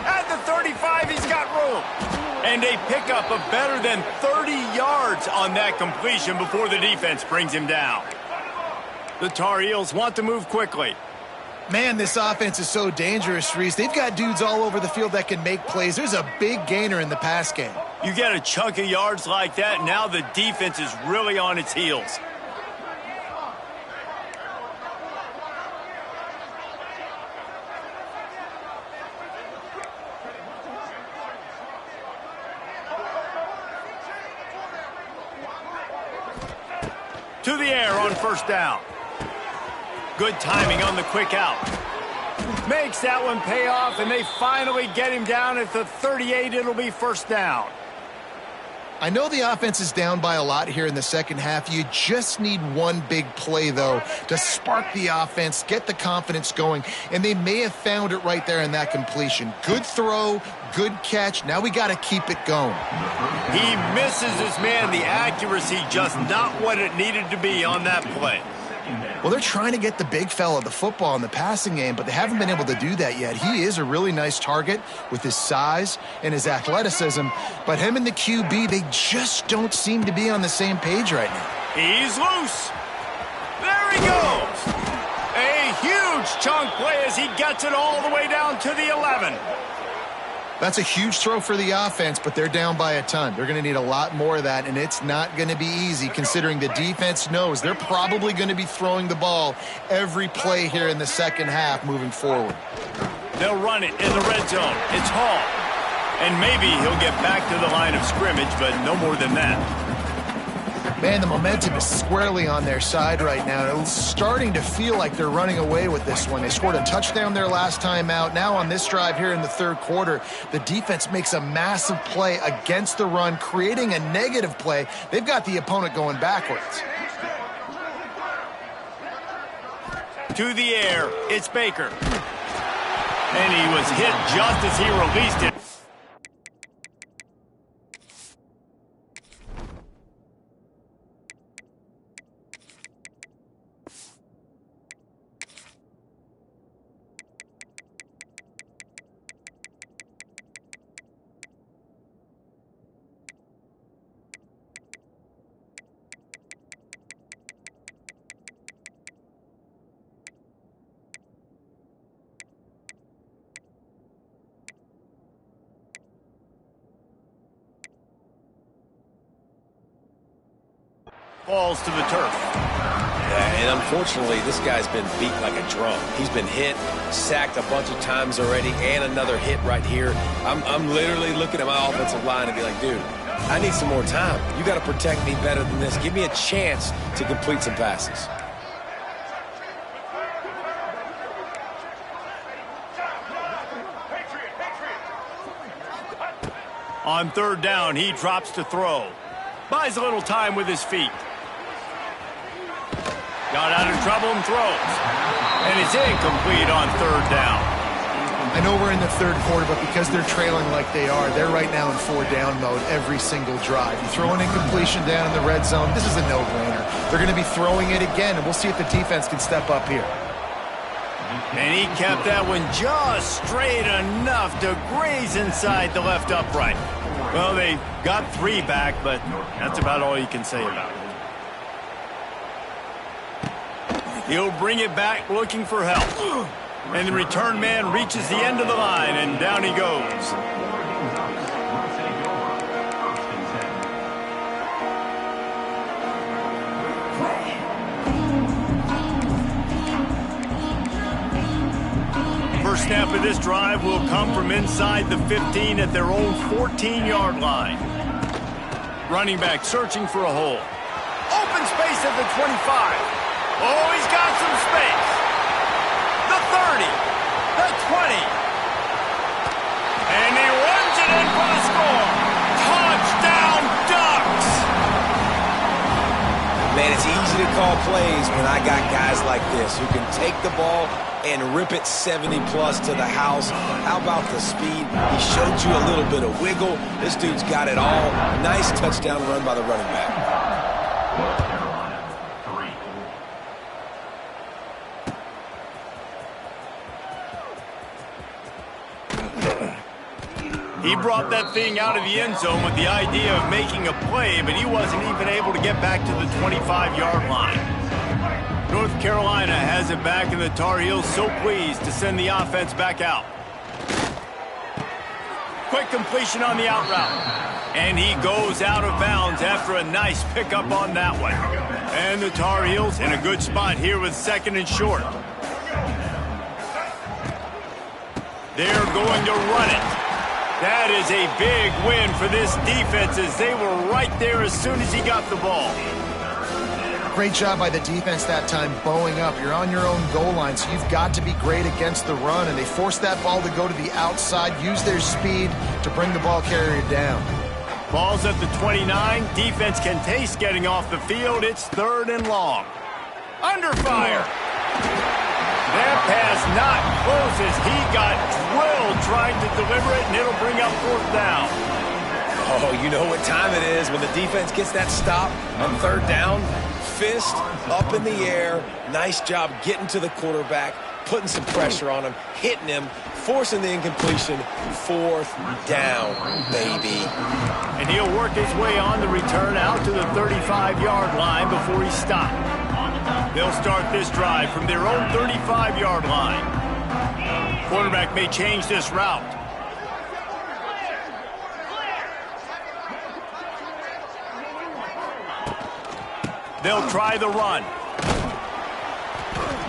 S1: At the 35, he's got room. And they pick up a better than 30 yards on that completion before the defense brings him down. The Tar Heels want to move quickly.
S2: Man, this offense is so dangerous, Reese. They've got dudes all over the field that can make plays. There's a big gainer in the pass game.
S1: You get a chunk of yards like that, now the defense is really on its heels. To the air on first down. Good timing on the quick out. Makes that one pay off, and they finally get him down at the 38. It'll be first down.
S2: I know the offense is down by a lot here in the second half. You just need one big play, though, to spark the offense, get the confidence going, and they may have found it right there in that completion. Good throw, good catch. Now we got to keep it going.
S1: He misses his man. The accuracy just not what it needed to be on that play.
S2: Well, they're trying to get the big fella the football in the passing game, but they haven't been able to do that yet. He is a really nice target with his size and his athleticism, but him and the QB, they just don't seem to be on the same page right now.
S1: He's loose. There he goes. A huge chunk play as he gets it all the way down to the 11.
S2: That's a huge throw for the offense, but they're down by a ton. They're going to need a lot more of that, and it's not going to be easy considering the defense knows they're probably going to be throwing the ball every play here in the second half moving forward.
S1: They'll run it in the red zone. It's Hall. And maybe he'll get back to the line of scrimmage, but no more than that.
S2: Man, the momentum is squarely on their side right now. It's starting to feel like they're running away with this one. They scored a touchdown their last time out. Now on this drive here in the third quarter, the defense makes a massive play against the run, creating a negative play. They've got the opponent going backwards.
S1: To the air, it's Baker. And he was hit just as he released it. Falls to the turf.
S3: Yeah, and unfortunately, this guy's been beat like a drum. He's been hit, sacked a bunch of times already, and another hit right here. I'm literally looking at my offensive line and be like, dude, I need some more time. You got to protect me better than this. Give me a chance to complete some passes.
S1: On third down, he drops to throw. Buys a little time with his feet. Got out of trouble and throws. And it's incomplete on third down.
S2: I know we're in the third quarter, but because they're trailing like they are, they're right now in 4-down mode every single drive. You throw an incompletion down in the red zone, this is a no-brainer. They're going to be throwing it again, and we'll see if the defense can step up here.
S1: And he kept that one just straight enough to graze inside the left upright. Well, they got 3 back, but that's about all you can say about it. He'll bring it back looking for help. And the return man reaches the end of the line, and down he goes. First snap of this drive will come from inside the 15 at their own 14-yard line. Running back searching for a hole. Open space at the 25. Oh, he's got some space. The 30. The 20. And he runs it in for the score. Touchdown, Ducks.
S3: Man, it's easy to call plays when I got guys like this who can take the ball and rip it 70-plus to the house. How about the speed? He showed you a little bit of wiggle. This dude's got it all. Nice touchdown run by the running back.
S1: He brought that thing out of the end zone with the idea of making a play, but he wasn't even able to get back to the 25-yard line. North Carolina has it back, and the Tar Heels so pleased to send the offense back out. Quick completion on the out route. And he goes out of bounds after a nice pickup on that one. And the Tar Heels in a good spot here with 2nd and short. They're going to run it. That is a big win for this defense as they were right there as soon as he got the ball.
S2: Great job by the defense that time, bowing up. You're on your own goal line, so you've got to be great against the run, and they forced that ball to go to the outside, use their speed to bring the ball carrier down.
S1: Ball's at the 29. Defense can taste getting off the field. It's 3rd and long. Under fire. That pass not close as he got drilled trying to deliver it, and it'll bring up 4th down.
S3: Oh, you know what time it is when the defense gets that stop on 3rd down. Fist up in the air. Nice job getting to the quarterback, putting some pressure on him, hitting him, forcing the incompletion. 4th down, baby.
S1: And he'll work his way on the return out to the 35-yard line before he stopped. They'll start this drive from their own 35-yard line. Quarterback may change this route. They'll try the run.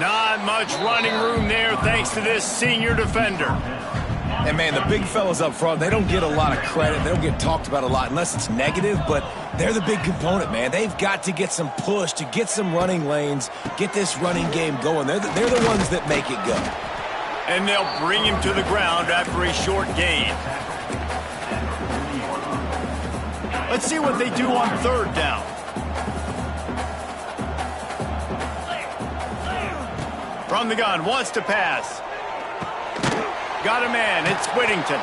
S1: Not much running room there thanks to this senior defender.
S4: And, man, the big fellas up front, they don't get a lot of credit. They don't get talked about a lot unless it's negative, but they're the big component, man. They've got to get some push, to get some running lanes, get this running game going. They're the ones that make it go.
S1: And they'll bring him to the ground after a short gain. Let's see what they do on 3rd down. From the gun, wants to pass. Got a man, it's Whittington.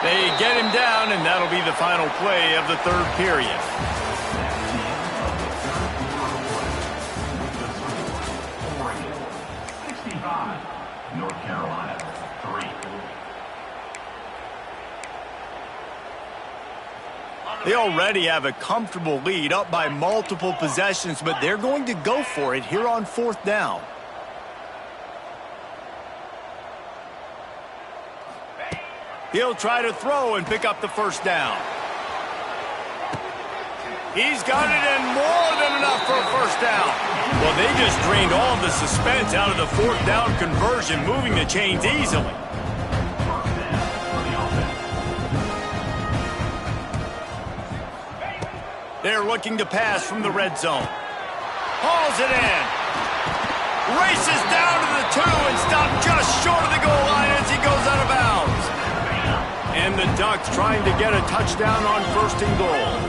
S1: They get him down, and that'll be the final play of the 3rd period.
S5: North Carolina, 3.
S1: They already have a comfortable lead, up by multiple possessions, but they're going to go for it here on 4th down. He'll try to throw and pick up the 1st down. He's got it, and more than enough for a 1st down. Well, they just drained all the suspense out of the 4th down conversion, moving the chains easily. They're looking to pass from the red zone. Hauls it in. Races down to the 2 and stopped just short of the goal line as he goes out of bounds. And the Ducks trying to get a touchdown on 1st and goal.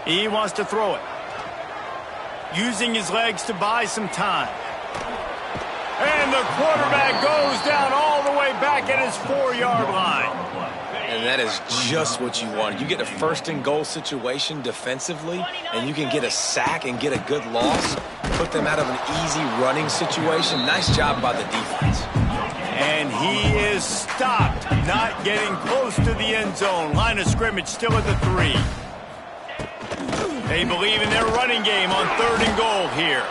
S1: He wants to throw it. Using his legs to buy some time. And the quarterback goes down all the way back at his 4-yard line.
S3: And that is just what you want. You get a 1st and goal situation defensively, and you can get a sack and get a good loss, put them out of an easy running situation. Nice job by the defense.
S1: And he is stopped, not getting close to the end zone. Line of scrimmage still at the 3. They believe in their running game on 3rd and goal here.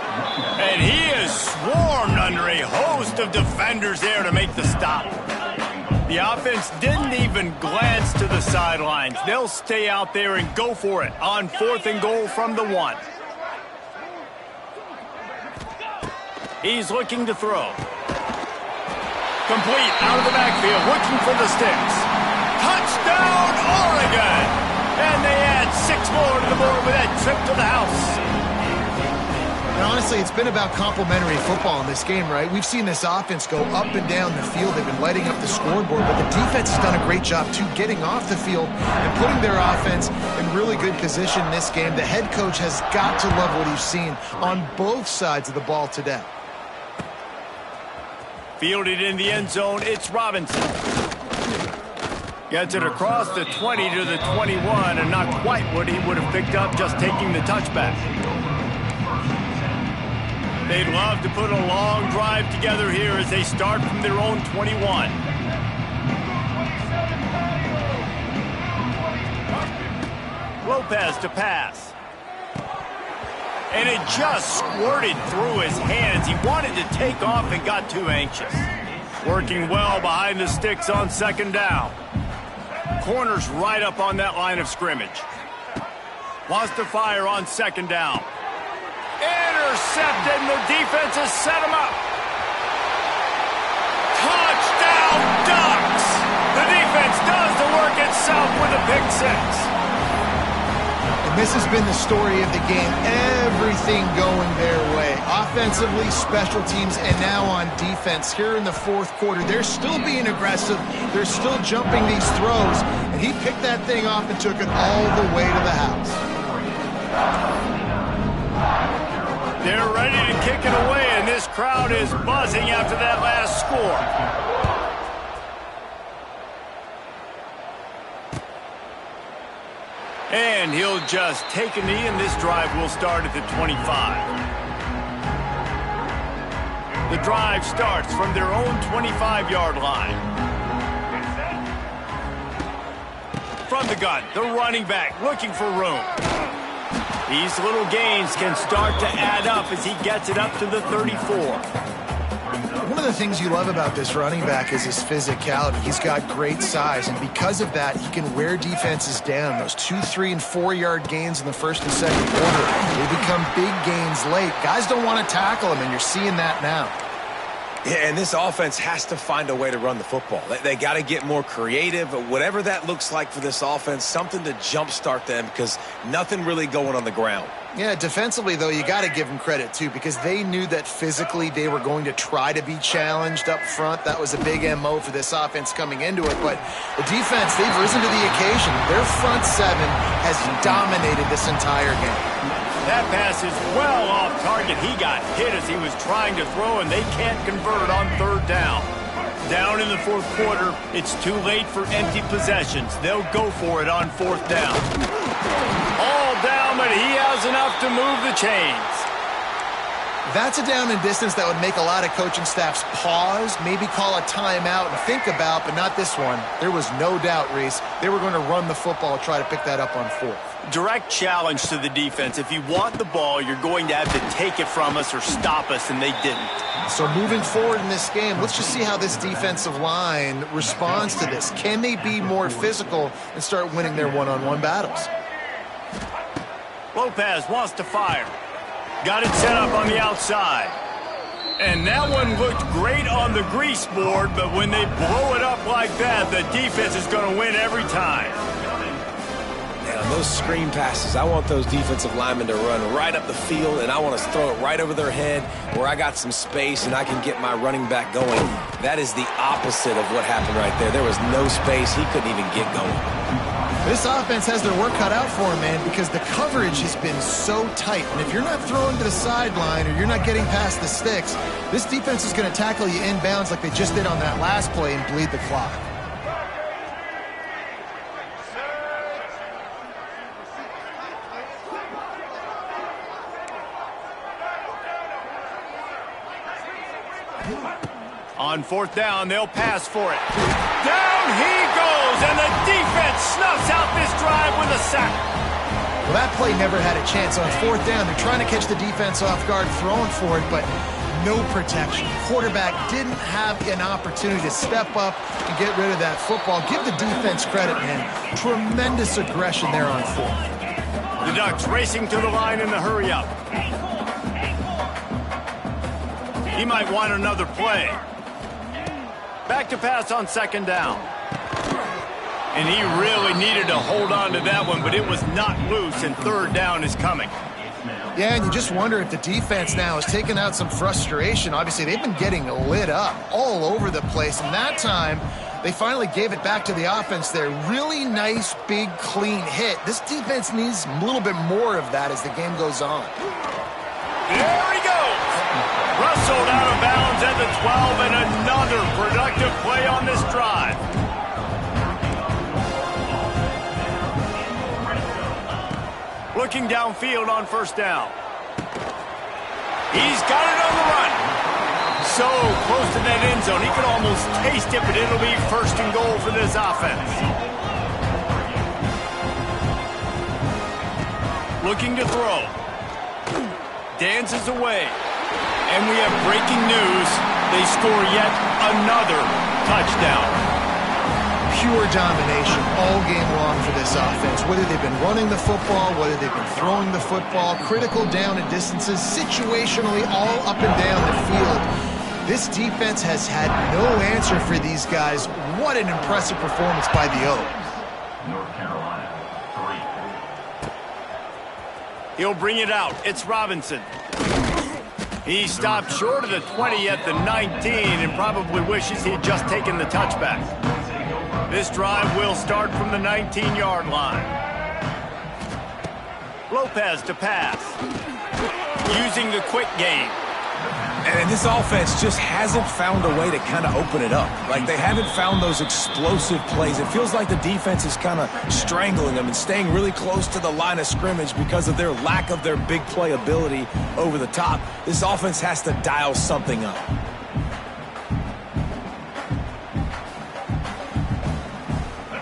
S1: And he is swarmed under a host of defenders there to make the stop. The offense didn't even glance to the sidelines. They'll stay out there and go for it on 4th and goal from the 1. He's looking to throw. Complete out of the backfield, looking for the sticks. Touchdown, Oregon! And they add 6 more to the board with that trip to the house.
S2: And honestly, it's been about complementary football in this game, right? We've seen this offense go up and down the field. They've been lighting up the scoreboard, but the defense has done a great job, too, getting off the field and putting their offense in really good position in this game. The head coach has got to love what he's seen on both sides of the ball today.
S1: Fielded in the end zone, it's Robinson. Gets it across the 20 to the 21, and not quite what he would have picked up just taking the touchback. They'd love to put a long drive together here as they start from their own 21. Lopez to pass. And it just squirted through his hands. He wanted to take off and got too anxious. Working well behind the sticks on 2nd down. Corner's right up on that line of scrimmage. Wants to fire on second down. Intercepted, and the defense has set him up. Touchdown Ducks! The defense does the work itself with a pick six.
S2: And this has been the story of the game. Everything going their way. Offensively, special teams, and now on defense. Here in the fourth quarter, they're still being aggressive. They're still jumping these throws. And he picked that thing off and took it all the way to the house.
S1: They're ready to kick it away, and this crowd is buzzing after that last score. And he'll just take a knee, and this drive will start at the 25. The drive starts from their own 25-yard line. From the gun, the running back looking for room. These little gains can start to add up as he gets it up to the 34.
S2: One of the things you love about this running back is his physicality. He's got great size, and because of that, he can wear defenses down. Those 2, 3, and 4-yard gains in the first and second quarter, they become big gains late. Guys don't want to tackle him, and you're seeing that now.
S3: Yeah, and this offense has to find a way to run the football. They got to get more creative, whatever that looks like for this offense, something to jumpstart them because nothing really going on the ground.
S2: Yeah, defensively, though, you got to give them credit, too, because they knew that physically they were going to try to be challenged up front. That was a big MO for this offense coming into it. But the defense, they've risen to the occasion. Their front seven has dominated this entire game.
S1: That pass is well off target. He got hit as he was trying to throw, and they can't convert on third down. Down in the fourth quarter, it's too late for empty possessions. They'll go for it on fourth down. All down, but he has enough to move the chains.
S2: That's a down and distance that would make a lot of coaching staffs pause, maybe call a timeout and think about, but not this one. There was no doubt, Reese, they were going to run the football, try to pick that up on fourth.
S1: Direct challenge to the defense. If you want the ball, you're going to have to take it from us or stop us, and they didn't.
S2: So moving forward in this game, let's just see how this defensive line responds to this. Can they be more physical and start winning their one-on-one battles?
S1: Lopez wants to fire. Got it set up on the outside. And that one looked great on the grease board, but when they blow it up like that, the defense is going to win every time.
S3: Yeah, those screen passes, I want those defensive linemen to run right up the field, and I want to throw it right over their head where I got some space and I can get my running back going. That is the opposite of what happened right there. There was no space. He couldn't even get going.
S2: This offense has their work cut out for them, man, because the coverage has been so tight. And if you're not throwing to the sideline or you're not getting past the sticks, this defense is going to tackle you inbounds like they just did on that last play and bleed the clock.
S1: On fourth down, they'll pass for it. Down he goes, and the defense snuffs out this drive with a sack.
S2: Well, that play never had a chance. On fourth down, they're trying to catch the defense off guard, throwing for it, but no protection. Quarterback didn't have an opportunity to step up and get rid of that football. Give the defense credit, man. Tremendous aggression there on fourth.
S1: The Ducks racing to the line in the hurry-up. He might want another play. Back to pass on second down. And he really needed to hold on to that one, but it was not loose, and third down is coming.
S2: Yeah, and you just wonder if the defense now is taking out some frustration. Obviously, they've been getting lit up all over the place, and that time, they finally gave it back to the offense there. Really nice, big, clean hit. This defense needs a little bit more of that as the game goes on.
S1: There he goes. Rustled out of bounds at the 12, and another productive play on this drive. Looking downfield on first down. He's got it on the run. So close to that end zone. He could almost taste it, but it'll be first and goal for this offense. Looking to throw. Dances away. And we have breaking news. They score yet another touchdown.
S2: pure domination all game long for this offense. Whether they've been running the football, whether they've been throwing the football, critical down and distances, situationally all up and down the field. This defense has had no answer for these guys. What an impressive performance by the Oaks.
S5: North Carolina, 3.
S1: He'll bring it out. It's Robinson. He stopped short of the 20 at the 19 and probably wishes he'd just taken the touchback. This drive will start from the 19-yard line. Lopez to pass. Using the quick game.
S4: And this offense just hasn't found a way to kind of open it up. Like, they haven't found those explosive plays. It feels like the defense is kind of strangling them and staying really close to the line of scrimmage because of their lack of their big play ability over the top. This offense has to dial something up.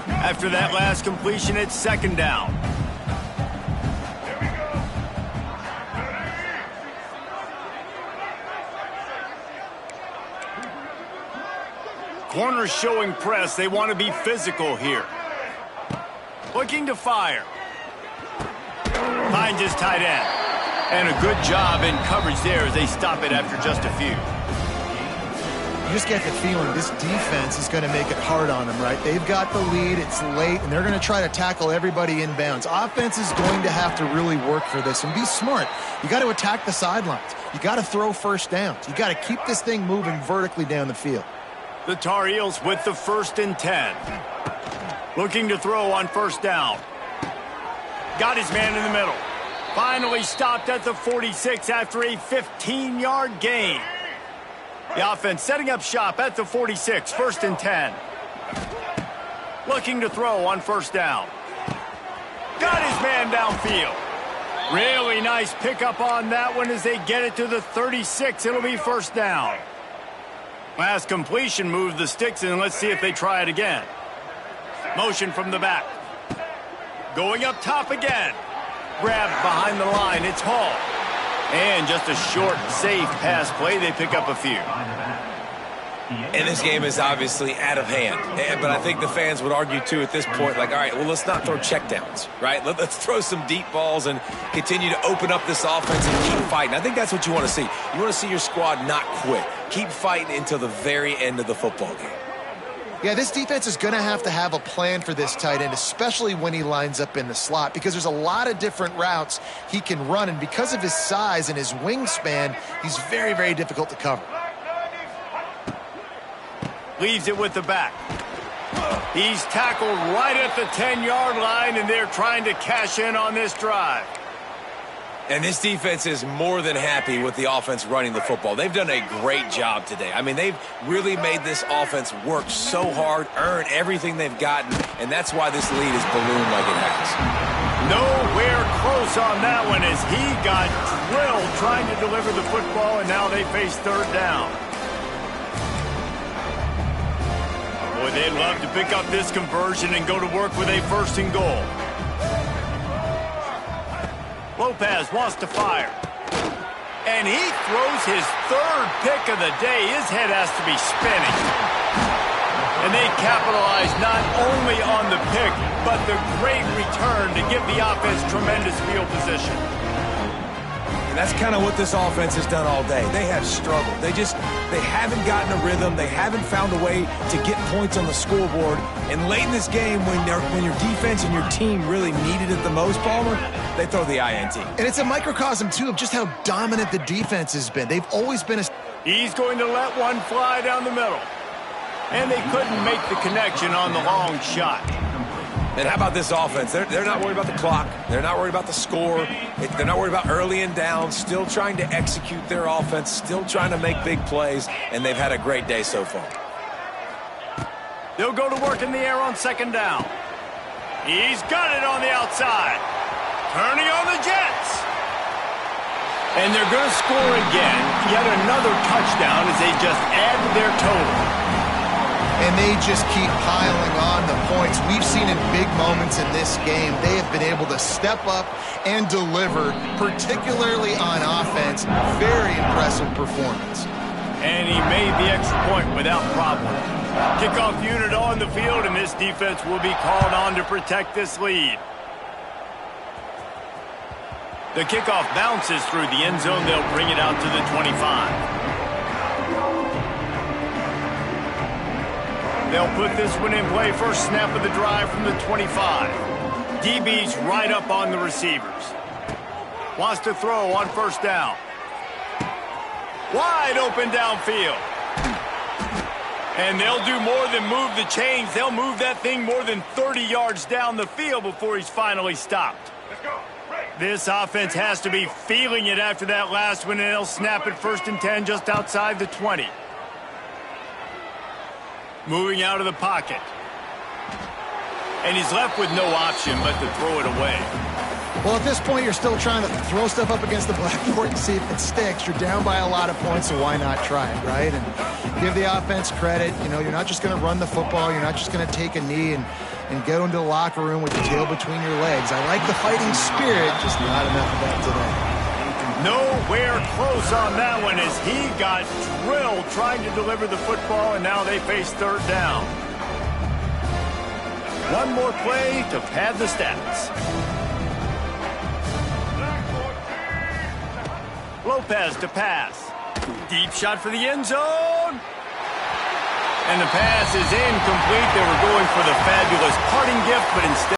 S1: After that last completion, it's second down. Corners showing press. They want to be physical here. Looking to fire. Finds his tight end. And a good job in coverage there as they stop it after just a few.
S2: You just get the feeling this defense is going to make it hard on them, right? They've got the lead, it's late, and they're going to try to tackle everybody inbounds. Offense is going to have to really work for this and be smart. You got to attack the sidelines. You got to throw first downs. You got to keep this thing moving vertically down the field.
S1: The Tar Heels with the 1st and 10. Looking to throw on first down. Got his man in the middle. Finally stopped at the 46 after a 15-yard gain. The offense setting up shop at the 46, 1st and 10. Looking to throw on first down. Got his man downfield. Really nice pickup on that one as they get it to the 36. It'll be first down. Last completion moved the sticks in. Let's see if they try it again. Motion from the back. Going up top again. Grabbed behind the line. It's Hall. And just a short, safe pass play. They pick up a few.
S3: And this game is obviously out of hand. But I think the fans would argue, too, at this point, like, all right, well, let's not throw checkdowns, right? Let's throw some deep balls and continue to open up this offense and keep fighting. I think that's what you want to see. You want to see your squad not quit. Keep fighting until the very end of the football game.
S2: Yeah, this defense is going to have a plan for this tight end, especially when he lines up in the slot, because there's a lot of different routes he can run, and because of his size and his wingspan, he's very, very difficult to cover.
S1: Leaves it with the back. He's tackled right at the 10-yard line, and they're trying to cash in on this drive.
S3: And this defense is more than happy with the offense running the football. They've done a great job today. I mean, they've really made this offense work so hard, earn everything they've gotten, and that's why this lead is ballooned like it has.
S1: Nowhere close on that one as he got drilled trying to deliver the football, and now they face third down. Boy, they'd love to pick up this conversion and go to work with a 1st and goal. Lopez wants to fire. And he throws his 3rd pick of the day. His head has to be spinning. And they capitalize not only on the pick, but the great return to give the offense tremendous field position.
S4: And that's kind of what this offense has done all day. They have struggled. They haven't gotten a rhythm. They haven't found a way to get points on the scoreboard. And late in this game, when your defense and your team really needed it the most, Palmer, they throw the INT.
S2: And it's a microcosm, too, of just how dominant the defense has been. They've always been a...
S1: He's going to let one fly down the middle. And they couldn't make the connection on the long shot.
S3: And how about this offense? They're not worried about the clock. They're not worried about the score. They're not worried about early and down. Still trying to execute their offense. Still trying to make big plays. And they've had a great day so far.
S1: They'll go to work in the air on second down. He's got it on the outside. Turning on the Jets. And they're going to score again. Yet another touchdown as they just add to their total.
S2: And they just keep piling on the points. We've seen in big moments in this game, they have been able to step up and deliver, particularly on offense. Very impressive performance.
S1: And he made the extra point without problem. Kickoff unit on the field, and this defense will be called on to protect this lead. The kickoff bounces through the end zone. They'll bring it out to the 25. They'll put this one in play. First snap of the drive from the 25. DB's right up on the receivers. Wants to throw on first down. Wide open downfield. And they'll do more than move the chains. They'll move that thing more than 30 yards down the field before he's finally stopped. This offense has to be feeling it after that last one, and they'll snap it 1st and 10 just outside the 20. Moving out of the pocket. And he's left with no option but to throw it away.
S2: Well, at this point, you're still trying to throw stuff up against the blackboard and see if it sticks. You're down by a lot of points, so why not try it, right? And give the offense credit. You know, you're not just going to run the football. You're not just going to take a knee and go into the locker room with your tail between your legs. I like the fighting spirit, just not enough of that today.
S1: Nowhere close on that one as he got drilled trying to deliver the football, and now they face 3rd down. One more play to pad the stats. Lopez to pass. Deep shot for the end zone. And the pass is incomplete. They were going for the fabulous parting gift, but instead